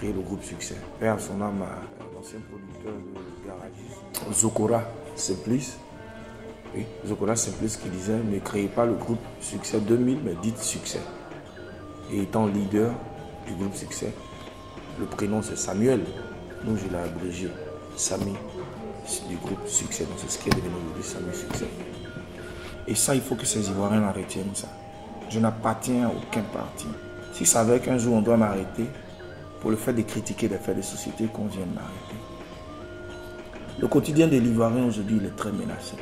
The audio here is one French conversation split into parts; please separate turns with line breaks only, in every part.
créé le groupe Succès. Père son âme, l'ancien producteur de garagiste, Zokora Simplice. Oui, Zokora Simplice qui disait ne créez pas le groupe Succès 2000, mais dites Succès. Et étant leader du groupe Succès, le prénom c'est Samuel. Nous, je l'ai abrégé Samy du groupe Succès. Donc c'est ce qui est devenu aujourd'hui Samy Succès. Et ça, il faut que ces Ivoiriens la retiennent, ça. Je n'appartiens à aucun parti. S'ils savaient qu'un jour on doit m'arrêter pour le fait de critiquer les faits de société, qu'on vienne m'arrêter. Le quotidien de l'Ivoirien aujourd'hui, il est très menacé.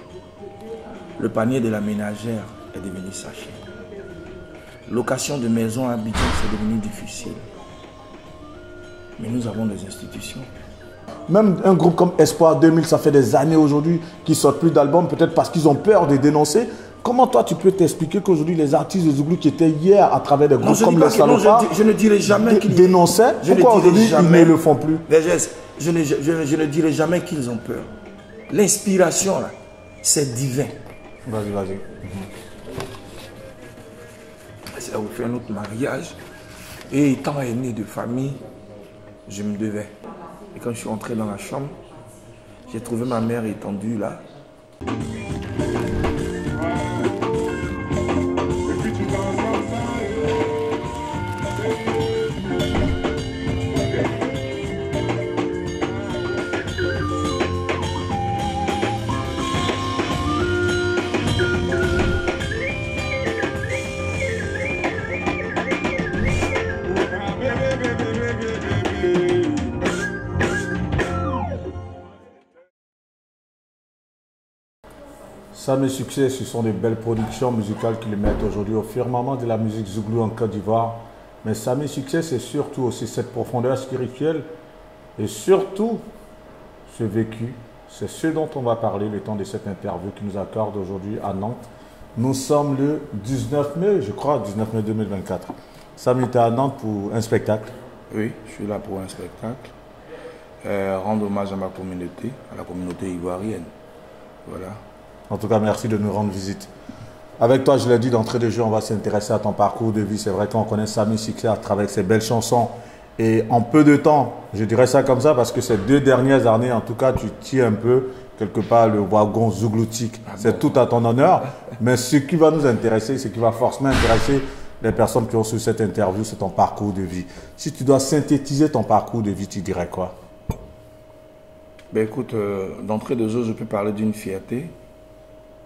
Le panier de la ménagère est devenu sachet. Location de maison à Abidjan, c'est devenu difficile. Mais nous avons des institutions.
Même un groupe comme Espoir 2000, ça fait des années aujourd'hui qu'ils ne sortent plus d'albums, peut-être parce qu'ils ont peur de dénoncer. Comment toi, tu peux t'expliquer qu'aujourd'hui, les artistes de Zouglou qui étaient hier à travers des groupes comme les Salopards
je ne dirai jamais qu'ils
dénonçaient, pourquoi aujourd'hui ils ne le font plus?
Je ne dirai jamais qu'ils ont peur. L'inspiration, là, c'est divin.
Vas-y, vas-y.
Ça vous fait un autre mariage. Et étant aîné de famille, je me devais. Et quand je suis entré dans la chambre, j'ai trouvé ma mère étendue là.
Samy Succès, ce sont des belles productions musicales qui le mettent aujourd'hui au firmament de la musique Zouglou en Côte d'Ivoire. Mais Samy Succès, c'est surtout aussi cette profondeur spirituelle et surtout ce vécu. C'est ce dont on va parler le temps de cette interview qui nous accorde aujourd'hui à Nantes. Nous sommes le 19 mai, je crois, 19 mai 2024. Samy, tu es à Nantes pour un spectacle?
Oui, je suis là pour un spectacle. Rendre hommage à ma communauté, à la communauté ivoirienne. Voilà.
En tout cas, merci de nous rendre visite. Avec toi, je l'ai dit d'entrée de jeu, on va s'intéresser à ton parcours de vie. C'est vrai qu'on connaît Samy Succès à travers ses belles chansons. Et en peu de temps, je dirais ça comme ça, parce que ces 2 dernières années, en tout cas, tu tiens un peu, quelque part, le wagon zougloutique. C'est tout à ton honneur. Mais ce qui va nous intéresser, ce qui va forcément intéresser les personnes qui ont suivi cette interview, c'est ton parcours de vie. Si tu dois synthétiser ton parcours de vie, tu dirais quoi?
Ben écoute, d'entrée de jeu, je peux parler d'une fierté.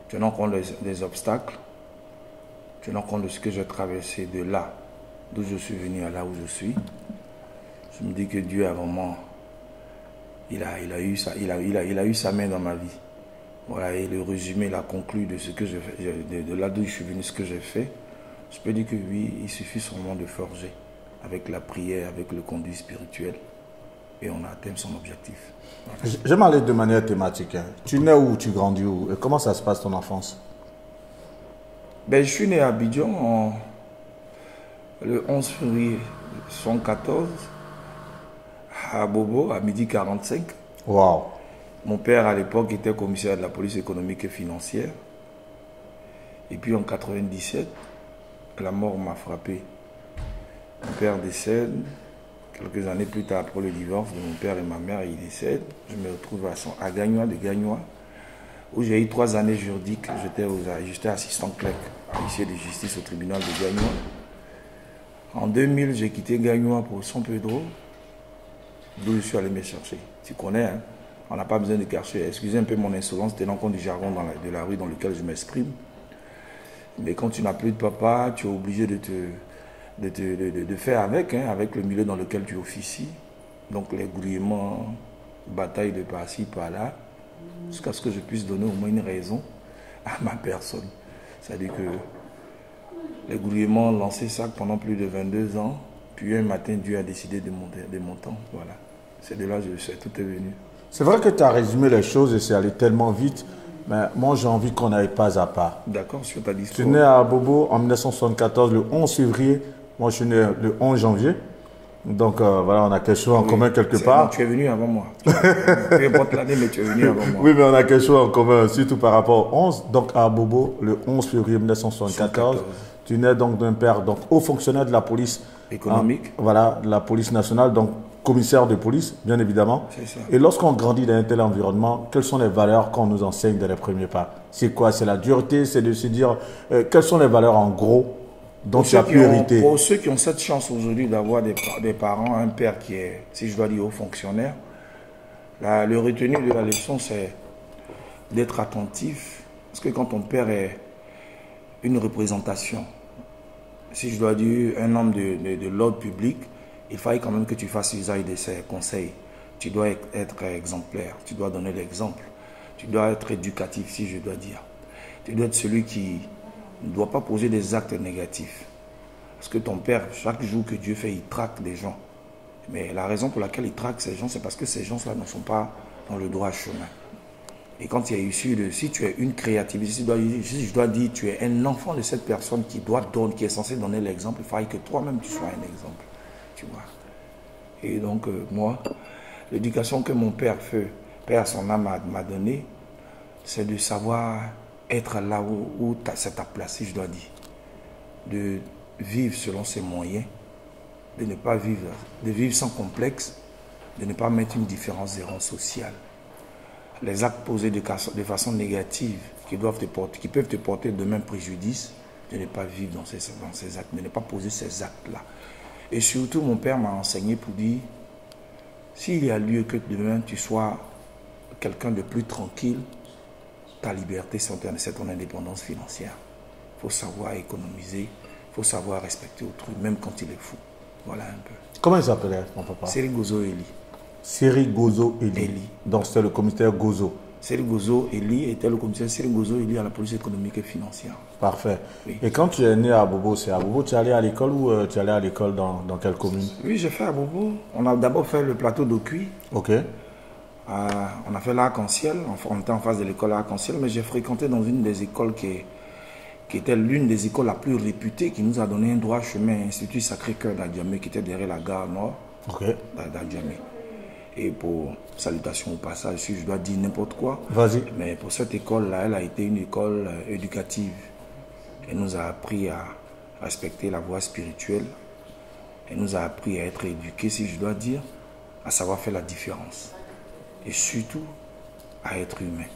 Tenant compte des obstacles, tenant compte de ce que j'ai traversé de là, d'où je suis venu à là où je suis, je me dis que Dieu a vraiment, il a eu sa main dans ma vie. Voilà, et le résumé, la conclu de ce que je fais, de là d'où je suis venu, ce que j'ai fait, je peux dire que oui, il suffit seulement de forger avec la prière, avec le conduit spirituel, et on atteint son objectif.
Voilà. Je m'allais de manière thématique. Hein. Tu nais où, tu grandis où? Et comment ça se passe ton enfance?
Ben, je suis né à Abidjan le 11 février 1914, à Bobo, à 12h45.
Wow.
Mon père, à l'époque, était commissaire de la police économique et financière. Et puis en 1997, la mort m'a frappé. Mon père décède. Quelques années plus tard, après le divorce de mon père et ma mère, il décède. Je me retrouve à Gagnois, où j'ai eu 3 années juridiques. J'étais assistant clerc, huissier de justice au tribunal de Gagnois. En 2000, j'ai quitté Gagnois pour San Pedro, d'où je suis allé me chercher. Tu connais, hein? On n'a pas besoin de cacher. Excusez un peu mon insolence, tenant compte du jargon de la rue dans lequel je m'exprime. Mais quand tu n'as plus de papa, tu es obligé de faire avec, hein, avec le milieu dans lequel tu officies. Donc les gouvernements, bataille de par-ci, par-là, jusqu'à ce que je puisse donner au moins une raison à ma personne. C'est-à-dire que les gouvernements ont lancé ça pendant plus de 22 ans, puis un matin, Dieu a décidé de mon temps. Voilà. C'est de là que je sais, tout est venu.
C'est vrai que tu as résumé les choses et c'est allé tellement vite, mais moi j'ai envie qu'on aille pas à pas.
D'accord, sur ta discours.
Tu es né à Bobo en 1974, le 11 février. Moi, je suis né le 11 janvier. Donc, voilà, on a quelque chose en commun quelque part.
Non, tu es venu avant moi. Peu importe l'année, mais tu es venu avant moi.
Oui, mais on a quelque chose en commun, surtout par rapport au 11. Donc, à Bobo, le 11 février 1974, tu nais donc d'un père donc, haut fonctionnaire de la police
économique.
Voilà, de la police nationale. Donc, commissaire de police, bien évidemment.
C'est ça.
Et lorsqu'on grandit dans un tel environnement, quelles sont les valeurs qu'on nous enseigne dès les premiers pas? C'est quoi? C'est la dureté, c'est de se dire quelles sont les valeurs en gros dont tu as pu hériter?
Pour ceux qui ont cette chance aujourd'hui d'avoir des parents, un père qui est, si je dois dire, haut fonctionnaire, le retenu de la leçon, c'est d'être attentif. Parce que quand ton père est une représentation, si je dois dire un homme de l'ordre public, il fallait quand même que tu fasses usage de ses conseils. Tu dois être exemplaire, tu dois donner l'exemple, tu dois être éducatif, si je dois dire. Tu dois être celui qui ne doit pas poser des actes négatifs. Parce que ton père, chaque jour que Dieu fait, il traque des gens. Mais la raison pour laquelle il traque ces gens, c'est parce que ces gens-là ne sont pas dans le droit chemin. Et quand il y a issu de, si tu es une créativité, si je dois dire, tu es un enfant de cette personne qui est censé donner l'exemple, il faille que toi-même tu sois un exemple. Tu vois. Et donc, moi, l'éducation que mon père son âme m'a donnée, c'est de savoir être là où c'est ta place, si je dois dire. De vivre selon ses moyens, de ne pas vivre, de vivre sans complexe, de ne pas mettre une différence de rang social. Les actes posés de façon négative qui peuvent te porter demain préjudice, de ne pas vivre dans ces actes, de ne pas poser ces actes-là. Et surtout, mon père m'a enseigné pour dire, s'il y a lieu que demain tu sois quelqu'un de plus tranquille, ta liberté, c'est ton indépendance financière. Il faut savoir économiser, il faut savoir respecter autrui, même quand il est fou. Voilà un peu.
Comment il s'appelait, mon papa?
Seri Gozo Eli.
Seri Gozo Eli. Donc c'était le commissaire Gozo.
Seri Gozo Eli était le commissaire Seri Gozo Eli à la police économique et financière.
Parfait.
Oui.
Et quand tu es né à Bobo, c'est à Bobo, tu es allé à l'école ou tu es allé à l'école dans quelle commune?
Oui, j'ai fait à Bobo. On a d'abord fait le plateau d'Ocuy.
Ok.
On a fait l'Arc-en-Ciel. On était en face de l'école Arc-en-Ciel, mais j'ai fréquenté dans une des écoles qui était l'une des écoles la plus réputée, qui nous a donné un droit chemin, Institut Sacré-Cœur d'Adjamé, qui était derrière la gare nord d'Adjamé. Et pour salutations au passage, si je dois dire n'importe quoi,
vas-y.
Mais pour cette école-là, elle a été une école éducative. Elle nous a appris à respecter la voie spirituelle. Elle nous a appris à être éduqués, si je dois dire, à savoir faire la différence. Et surtout, à être humain.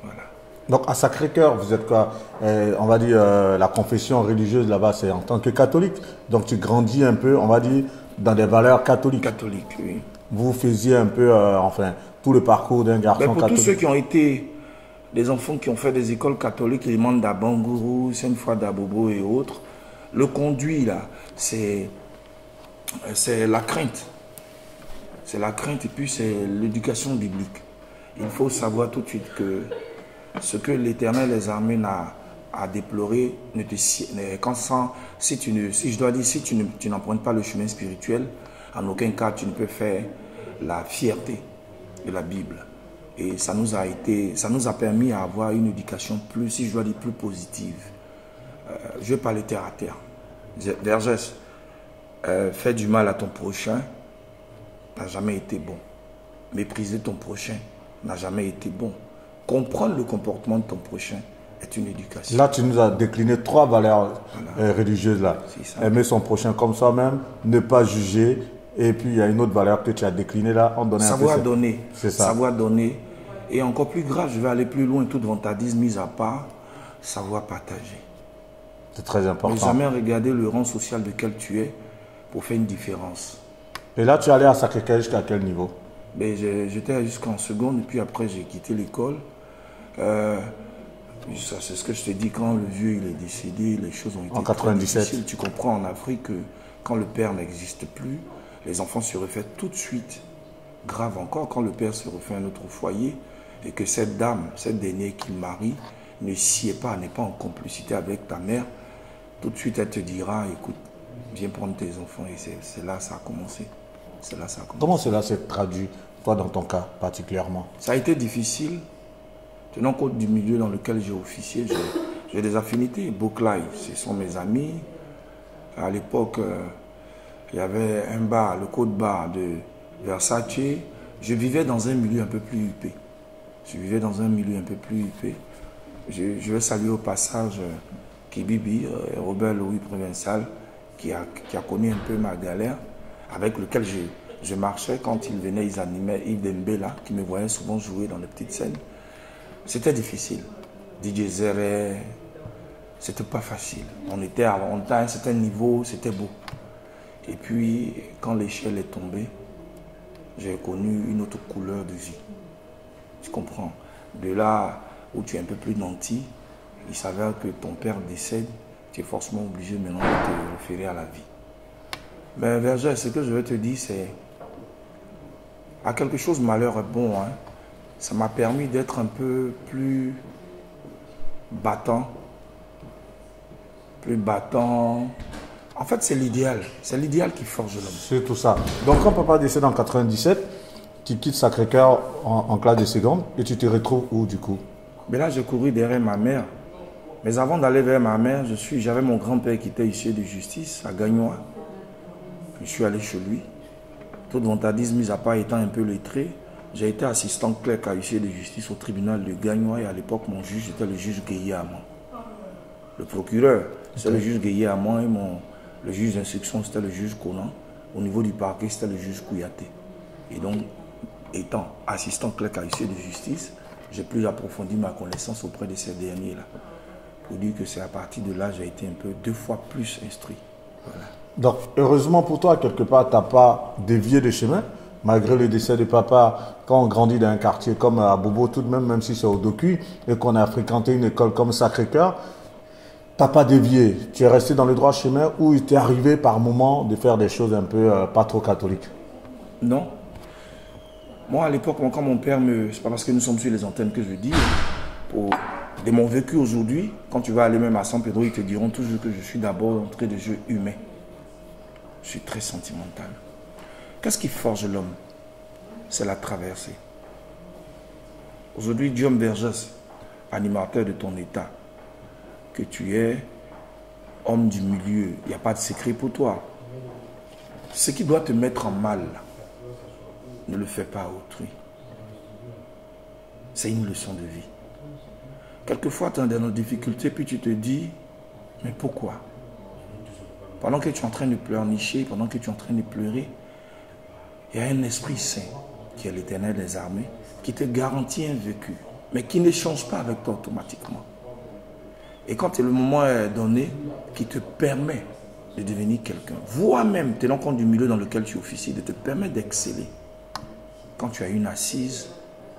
Voilà.
Donc à Sacré-Cœur, vous êtes quoi? On va dire la confession religieuse là-bas, c'est en tant que catholique. Donc tu grandis un peu, on va dire, dans des valeurs catholiques.
Catholique, oui.
Vous faisiez un peu, enfin, tout le parcours d'un garçon
pour
catholique.
Tous ceux qui ont été des enfants qui ont fait des écoles catholiques, les membres d'Abangourou, Sainte-Foy d'Abobo et autres, le conduit là, c'est la crainte. C'est la crainte et puis c'est l'éducation biblique. Il faut savoir tout de suite que ce que l'Éternel des armées n'a à déplorer, si je dois dire, si tu n'empruntes pas le chemin spirituel, en aucun cas tu ne peux faire la fierté de la Bible. Et ça nous a permis à avoir une éducation plus, si je dois dire, plus positive. Je vais parler terre à terre. Vergès, faire du mal à ton prochain n'a jamais été bon. Mépriser ton prochain n'a jamais été bon. Comprendre le comportement de ton prochain est une éducation.
Là, tu nous as décliné 3 valeurs religieuses là. Aimer son prochain comme soi-même, ne pas juger, et puis il y a une autre valeur que tu as déclinée là.
Savoir donner.
C'est ça.
Savoir donner. Et encore plus grave, je vais aller plus loin, toute vantardise mise à part, savoir partager.
C'est très important.
Ne jamais regarder le rang social de quel tu es pour faire une différence.
Et là, tu es allé à Sacré-Cœur jusqu'à quel niveau?
J'étais jusqu'en seconde, et puis après j'ai quitté l'école. C'est ce que je te dis, quand le vieux il est décédé, les choses ont été
en 97.
difficiles. Tu comprends en Afrique que quand le père n'existe plus, les enfants se refait tout de suite. Grave encore quand le père se refait un autre foyer et que cette dame, cette dernière qu'il marie, ne sied pas, n'est pas en complicité avec ta mère, tout de suite elle te dira, écoute, viens prendre tes enfants. Et c'est là que ça a commencé.
Comment cela s'est traduit, toi, dans ton cas particulièrement?
Ça a été difficile. Tenant compte du milieu dans lequel j'ai officié, j'ai des affinités. Boklai, ce sont mes amis. À l'époque, il y avait un bar, le Code Bar de Versace. Je vivais dans un milieu un peu plus huppé. Je vais saluer au passage Kibibi, Robert Louis Provençal, qui a connu un peu ma galère, avec lequel Je marchais, quand ils venaient, ils animaient Yves Dembélé, qui me voyait souvent jouer dans les petites scènes. C'était difficile. DJ Zéré, c'était pas facile. On était à un certain niveau, c'était beau. Et puis, quand l'échelle est tombée, j'ai connu une autre couleur de vie. Tu comprends? De là où tu es un peu plus nanti, il s'avère que ton père décède, tu es forcément obligé maintenant de te référer à la vie. Mais Verger, ce que je veux te dire, c'est à quelque chose malheur est bon. Hein. Ça m'a permis d'être un peu plus battant. Plus battant. En fait, c'est l'idéal. C'est l'idéal qui forge l'homme.
C'est tout ça. Donc, quand papa décède en 97, tu quittes Sacré-Cœur en classe de seconde et tu te retrouves où du coup?
Mais là, j'ai couru derrière ma mère. Mais avant d'aller vers ma mère, j'avais mon grand-père qui était huissier de justice à Gagnois. Je suis allé chez lui. Tout vantardisme mis à part étant un peu lettré, j'ai été assistant clerc à huissier de justice au tribunal de Gagnois et à l'époque, mon juge était le juge Guéhier à moi. Le procureur, c'est le juge Guéhier à moi et le juge d'instruction, c'était le juge Conan. Au niveau du parquet, c'était le juge Kouyaté. Et donc, étant assistant clerc à huissier de justice, j'ai plus approfondi ma connaissance auprès de ces derniers-là. Pour dire que c'est à partir de là, j'ai été un peu 2 fois plus instruit. Voilà.
Donc, heureusement pour toi, quelque part, tu n'as pas dévié de chemin, malgré le décès de papa. Quand on grandit dans un quartier comme à Bobo, tout de même, même si c'est au Docu, et qu'on a fréquenté une école comme Sacré-Cœur, tu n'as pas dévié. Tu es resté dans le droit chemin où il t'est arrivé par moment de faire des choses un peu pas trop catholiques.
Non. Moi, à l'époque, quand mon père me... C'est pas parce que nous sommes sur les antennes que je dis. De mon vécu aujourd'hui, quand tu vas aller même à San Pedro, ils te diront toujours que je suis d'abord entré de jeu humain. Je suis très sentimental. Qu'est-ce qui forge l'homme? C'est la traversée. Aujourd'hui, Guillaume Vergès, animateur de ton état, que tu es homme du milieu, il n'y a pas de secret pour toi. Ce qui doit te mettre en mal, ne le fais pas à autrui. C'est une leçon de vie. Quelquefois, tu es dans nos difficultés, puis tu te dis, mais pourquoi? Pendant que tu es en train de pleurnicher, pendant que tu es en train de pleurer, il y a un esprit saint, qui est l'Éternel des armées, qui te garantit un vécu, mais qui ne change pas avec toi automatiquement. Et quand le moment est donné, qui te permet de devenir quelqu'un, voire même, tenant compte du milieu dans lequel tu officies, de te permettre d'exceller. Quand tu as une assise,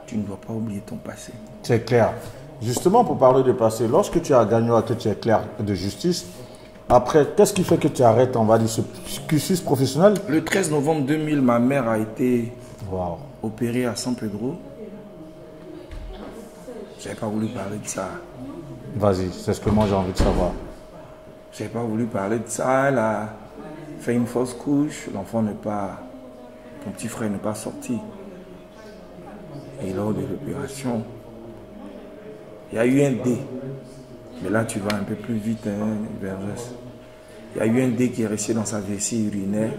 tu ne dois pas oublier ton passé.
C'est clair. Justement, pour parler de passé, lorsque tu as gagné, que tu es clerc de justice, après, qu'est-ce qui fait que tu arrêtes, on va dire, ce cursus professionnel?
Le 13 novembre 2000, ma mère a été opérée à San Pedro. Je n'avais pas voulu parler de ça.
Vas-y, c'est ce que moi j'ai envie de savoir.
Je n'avais pas voulu parler de ça. Elle a fait une fausse couche. L'enfant n'est pas... Ton petit frère n'est pas sorti. Et lors de l'opération, il y a eu un dé. Mais là, tu vas un peu plus vite, hein, Vergès. Il y a eu un dé qui est resté dans sa vessie urinaire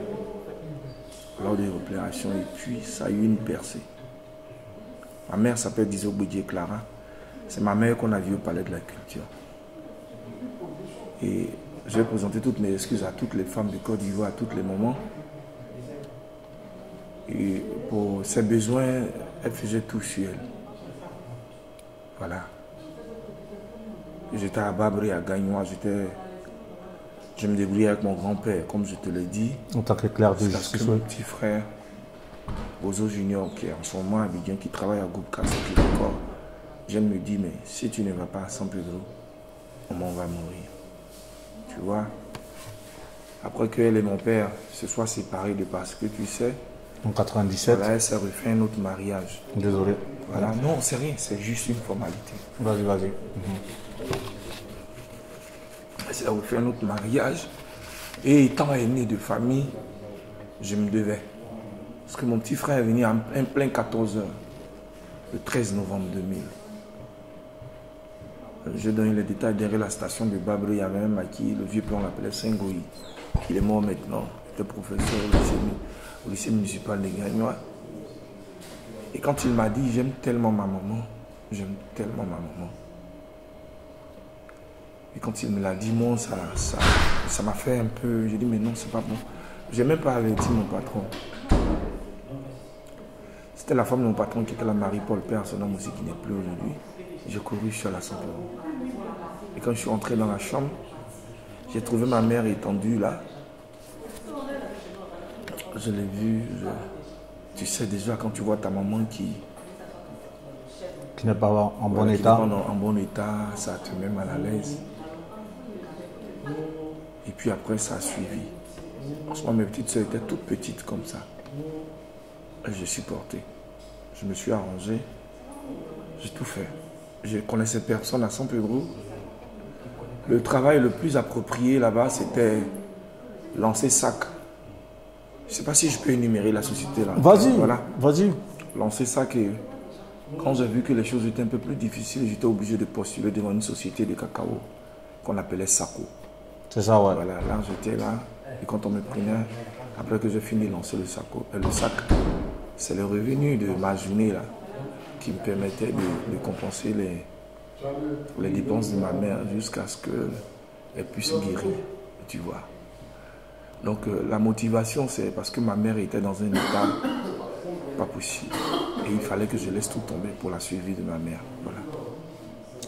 lors de l'opération et puis ça a eu une percée. Ma mère s'appelle Dizo Boudier Clara. C'est ma mère qu'on a vue au Palais de la Culture. Et je vais présenter toutes mes excuses à toutes les femmes de Côte d'Ivoire à tous les moments. Et pour ses besoins, elle faisait tout sur elle. Voilà. J'étais à Babré, à Gagnois, je me débrouillais avec mon grand-père, comme je te l'ai dit.
En tant que clerc de
Parce
justice,
que mon petit frère, Bozo Junior, qui est en ce moment à Abidjan, qui travaille à Groupe Casse, je me dis, mais si tu ne vas pas à San Pedro, on va mourir. Tu vois? Après qu'elle et mon père se soient séparés de parce que tu sais,
en 97.
voilà, elle s'est refait un autre mariage.
Désolé.
Voilà, non, c'est rien, c'est juste une formalité.
Vas-y, vas-y.
Elle s'est refait un autre mariage. Et étant aîné de famille, je me devais. Parce que mon petit frère est venu en plein 14h, le 13 novembre 2000. Je donne les détails. Derrière la station de Babré, il y avait un maquis, le vieux plan l'appelait Sengoï. Il est mort maintenant. Il était professeur au lycée municipal de Gagnois. Et quand il m'a dit, j'aime tellement ma maman, j'aime tellement ma maman. Et quand il me l'a dit, moi, ça m'a fait un peu... J'ai dit, mais non, c'est pas bon. Je n'ai même pas averti mon patron. C'était la femme de mon patron qui était la Marie-Paul Père, son homme aussi qui n'est plus aujourd'hui. J'ai couru, je suis allé à 100 euros. Et quand je suis entré dans la chambre, j'ai trouvé ma mère étendue là. Je l'ai vue. Tu sais déjà quand tu vois ta maman qui
n'est pas en bon
qui
état.
n'est pas en bon état, ça te met mal à l'aise. Et puis après, ça a suivi. En ce moment, mes petites soeurs étaient toutes petites comme ça. Et j'ai supporté. Je me suis arrangé. J'ai tout fait. Je connaissais personne à Saint-Pégrou. Le travail le plus approprié là-bas, c'était lancer sac. Je ne sais pas si je peux énumérer la société là.
Vas-y,
voilà.
Vas-y.
Lancer sac et quand j'ai vu que les choses étaient un peu plus difficiles, j'étais obligé de postuler devant une société de cacao qu'on appelait SACO.
C'est ça, ouais.
Voilà, là j'étais là et quand on me prenait, après que j'ai fini de lancer le sac, c'est le revenu de ma journée là qui me permettait de compenser les dépenses de ma mère jusqu'à ce qu'elle puisse guérir, tu vois. Donc la motivation, c'est parce que ma mère était dans un état pas possible. Et il fallait que je laisse tout tomber pour la suivi de ma mère. Voilà.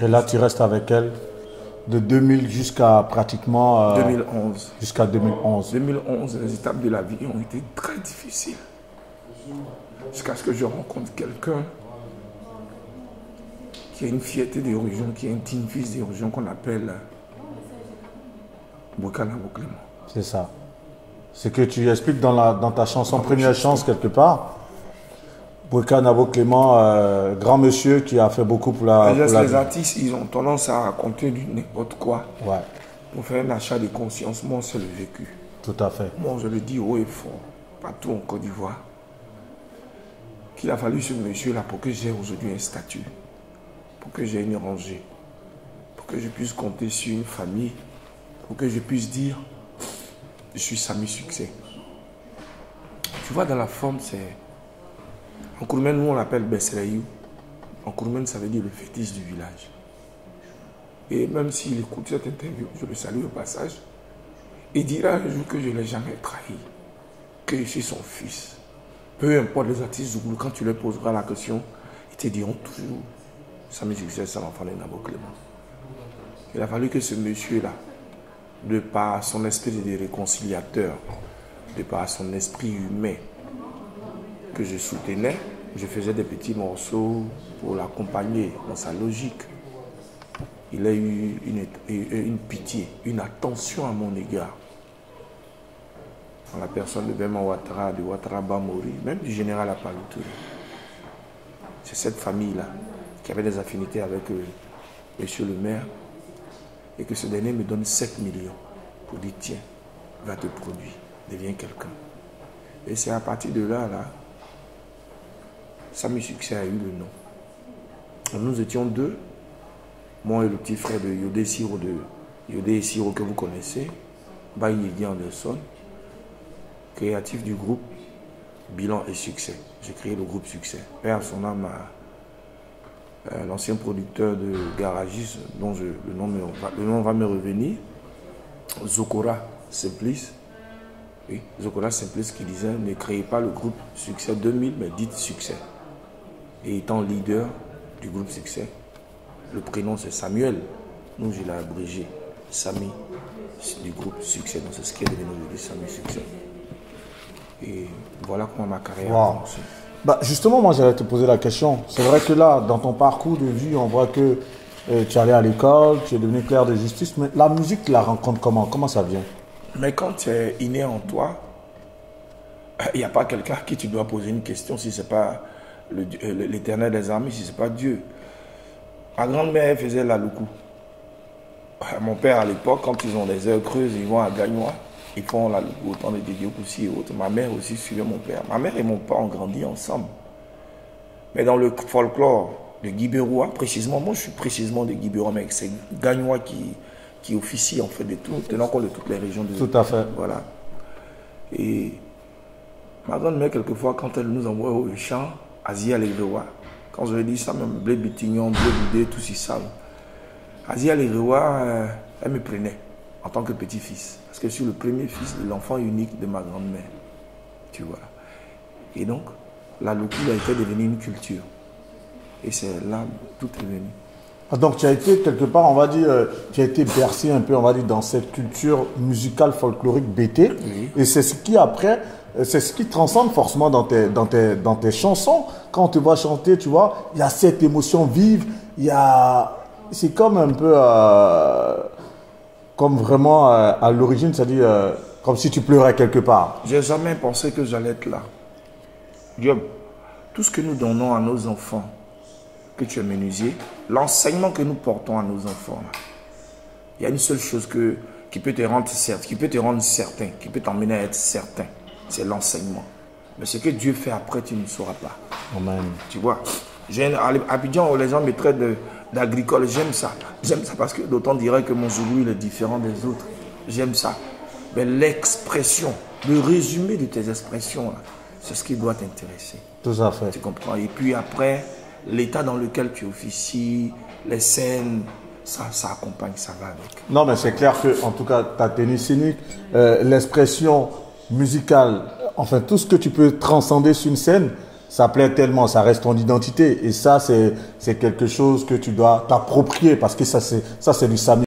Et là, tu restes avec elle de 2000 jusqu'à pratiquement...
2011.
Jusqu'à 2011.
2011, les étapes de la vie ont été très difficiles. Jusqu'à ce que je rencontre quelqu'un qui a une fierté d'origine, qui est un digne fils d'origine qu'on appelle Bouka Nabo Clément.
C'est ça. Ce que tu expliques dans ta chanson Première Chance quelque part. Bouka Nabo Clément, grand monsieur qui a fait beaucoup pour la
les artistes, ils ont tendance à raconter du n'importe quoi.
Ouais.
Pour faire un achat de conscience. Moi, c'est le vécu.
Tout à fait.
Moi, je le dis haut et fort, partout en Côte d'Ivoire, qu'il a fallu ce monsieur-là pour que j'ai aujourd'hui un statut, pour que j'ai une rangée, pour que je puisse compter sur une famille, pour que je puisse dire je suis Samy Succès. Tu vois, dans la forme, c'est... En Kourmen, nous, on l'appelle Besserayou. En Kourmen, ça veut dire le fétiche du village. Et même s'il écoute cette interview, je le salue au passage, il dira un jour que je ne l'ai jamais trahi, que je suis son fils. Peu importe les artistes Zouglou, quand tu leur poseras la question, ils te diront toujours Samy Succès, c'est l'enfant de Nabo Clément. Il a fallu que ce monsieur-là, de par son esprit de réconciliateur, de par son esprit humain que je soutenais, je faisais des petits morceaux pour l'accompagner dans sa logique. Il a eu une pitié, une attention à mon égard. Dans la personne de Bema Ouattara, de Ouattara Bamori, même du général Apalotouré. C'est cette famille-là qui avait des affinités avec monsieur le maire et que ce dernier me donne 7 millions pour dire tiens, va te produire, deviens quelqu'un. Et c'est à partir de là, Samy Succès a eu le nom. Nous étions deux, moi et le petit frère de Yodé et Siro que vous connaissez, Baye Yedi Anderson, créatif du groupe Bilan et Succès. J'ai créé le groupe Succès. Père son âme à l'ancien producteur de Garagis, dont le nom va me revenir, Zokora Simplice. Oui, Zokora Simplice qui disait ne créez pas le groupe Succès 2000, mais dites Succès. Et étant leader du groupe Succès, le prénom c'est Samuel. Nous, je l'ai abrégé. Samy du groupe Succès. Donc c'est ce qui est devenu aujourd'hui Samy Succès. Et voilà comment ma carrière a commencé.
Bah justement, moi j'allais te poser la question. C'est vrai que là, dans ton parcours de vie, on voit que tu es allé à l'école, tu es devenu clerc de justice, mais la musique, tu la rencontres comment? Comment ça vient?
Mais quand tu es inné en toi, il n'y a pas quelqu'un à qui tu dois poser une question si ce n'est pas l'Éternel des armées, si ce n'est pas Dieu. Ma grand-mère faisait la loukou. Mon père à l'époque, quand ils ont des heures creuses, ils vont à Gagnois, ils font la loukou, autant de Dédiokoussi et autres. Ma mère aussi suivait mon père. Ma mère et mon père ont grandi ensemble. Mais dans le folklore de Guibérois, précisément, moi je suis précisément de Guibérois, mais c'est Gagnois qui officie en fait de tout, tenant compte de toutes les régions de...
Tout à fait.
Voilà. Et ma grand-mère, quelquefois, quand elle nous envoie au champ, Asia Lévewa, quand je lui dis ça, même blé bitignon, blé boudé, tout ça, Asia Lévewa, elle me prenait en tant que petit-fils. Parce que je suis le premier fils de l'enfant unique de ma grand-mère. Tu vois. Et donc, la loukoula était devenue une culture. Et c'est là tout est venu.
Ah, donc tu as été quelque part, on va dire, tu as été bercé un peu, on va dire, dans cette culture musicale folklorique BT.
Oui.
Et c'est ce qui après, c'est ce qui transcende forcément dans tes chansons. Quand on te voit chanter, tu vois, il y a cette émotion vive, c'est comme un peu, comme vraiment à l'origine, c'est-à-dire comme si tu pleurais quelque part.
J'ai jamais pensé que j'allais être là. Dieu, tout ce que nous donnons à nos enfants, que tu es menuisier, l'enseignement que nous portons à nos enfants, là, il y a une seule chose qui peut te rendre certain, qui peut t'emmener à être certain, c'est l'enseignement. Mais ce que Dieu fait après, tu ne sauras pas.
Amen.
Tu vois, à Abidjan, les gens me traitent d'agricole, j'aime ça. J'aime ça parce que d'autant dirait que mon zoulou il est différent des autres. J'aime ça. Mais l'expression, le résumé de tes expressions, là, c'est ce qui doit t'intéresser.
Tout à fait.
Tu comprends? Et puis après, l'état dans lequel tu officies, les scènes, ça accompagne, ça va avec.
Non, mais c'est clair que, en tout cas, ta tenue scénique, l'expression musicale, enfin, tout ce que tu peux transcender sur une scène, ça plaît tellement, ça reste ton identité. Et ça, c'est quelque chose que tu dois t'approprier parce que ça, c'est du Samy.